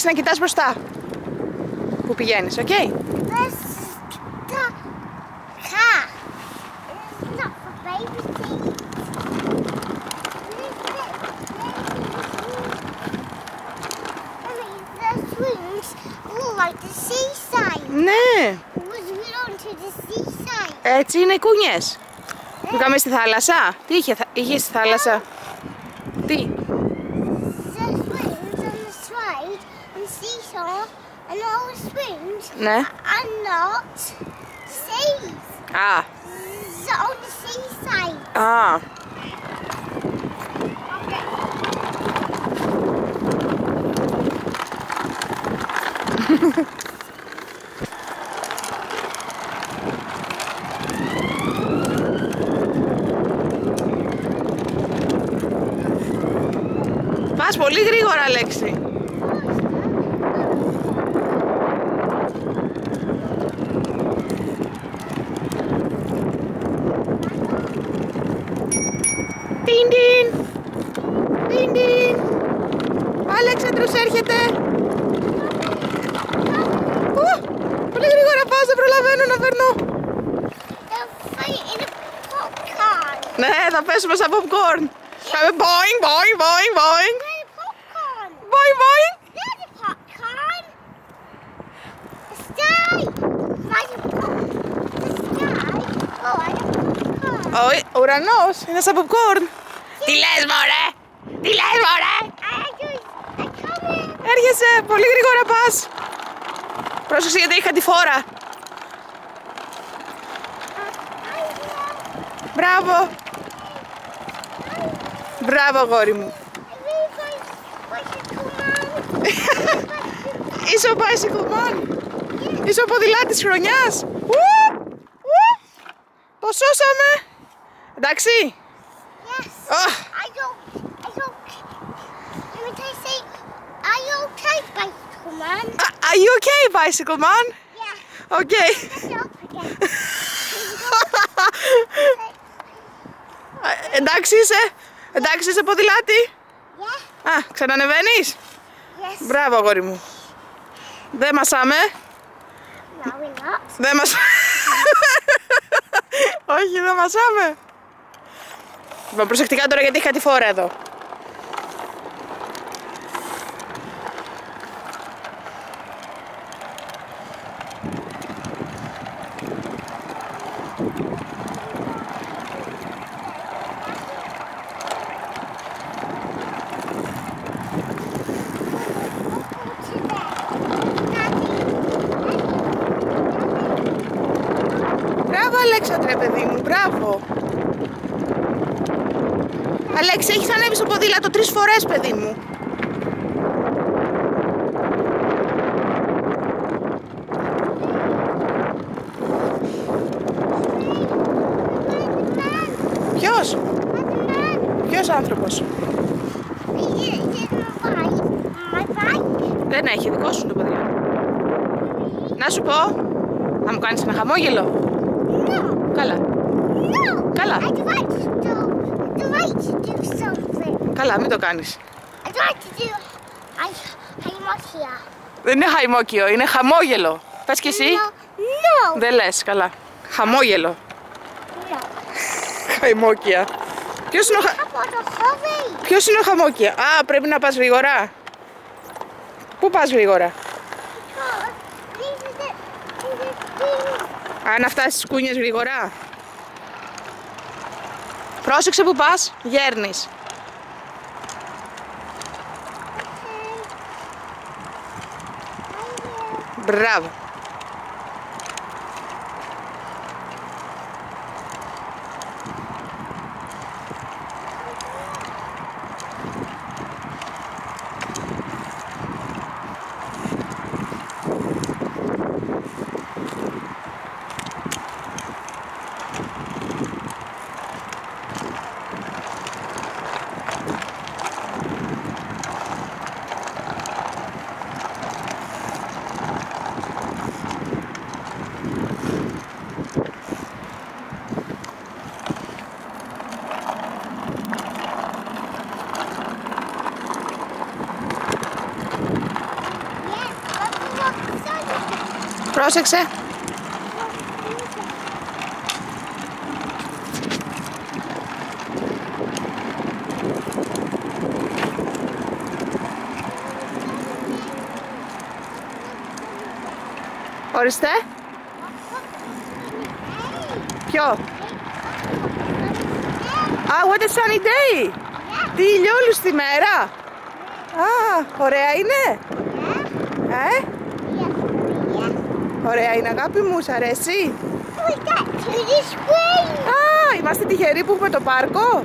Να κοιτάς μπροστά που πηγαίνεις, οκ? Ναι. Έτσι είναι οι κούνιες. Πήγαμε στη θάλασσα. Τι είχε στη θάλασσα? Τι? Ναι. Α. Α. Πας πολύ γρήγορα, Αλέξη. Τιν-τιν! Τιν-τιν! Αλέξανδρος έρχεται! Πολύ γρήγορα πας, δεν προλαβαίνω να περνώ. Ναι, θα πέσουμε σαν popcorn. Κάμε boing, boing, boing, boing. Boing, boing. Όχι, ο ουρανός είναι σαν popcorn. Τι λες, μωρέ! Τι λες, μωρέ! Έρχεσαι, πολύ γρήγορα πας. Πρόσεξε γιατί έχει κατηφόρα. Μπράβο. Μπράβο, αγόρι μου. Είσαι ο bicycle man. Είσαι ο ποδηλάτης της χρονιάς. Το σώσαμε. Εντάξει. Are you okay, bicycle man? Yeah. Okay. Εντάξει είσαι. Εντάξει είσαι ποδηλάτη. Yeah. Α, ξανανεβαίνεις. Yes. Μπράβο, αγόρι μου. Δεν μασάμε. No, we're not. Δεν μασάμε. Όχι, δεν μασάμε. Λοιπόν, προσεκτικά τώρα γιατί έχει κατηφόρα εδώ. Μπράβο, Αλέξανδρε, παιδί μου, μπράβο. Αλέξη, έχεις ανέβει στο ποδήλατο 3 φορές, παιδί μου. Ποιος? Ποιος άνθρωπος? Δεν έχει, δικό σου το ποδήλατο. Να σου πω, θα μου κάνεις ένα χαμόγελο? Καλά. Καλά. Καλά, μην το κάνεις. Δεν είναι χαϊμόκιο, είναι χαμόγελο. Πες κι εσύ. Δεν λες, καλά. Χαμόγελο. Χαϊμόκια. Ποιος είναι ο χαμόκια? Α, πρέπει να πας γρήγορα. Πού πας γρήγορα? Να φτάσεις στις κούνιες γρήγορα. Πρόσεξε που πας, γέρνεις. Μπράβο. Πρόσεξε. Ορίστε. Ποιο? What a sunny day! Τι ηλιόλουστη τη μέρα! Ωραία είναι! Ωραία είναι, αγάπη μου, σ' αρέσει? Είμαστε τυχεροί που έχουμε το πάρκο!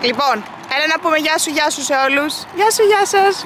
Λοιπόν, έλα να πούμε γεια σου σε όλους. Γεια σου, γεια σας.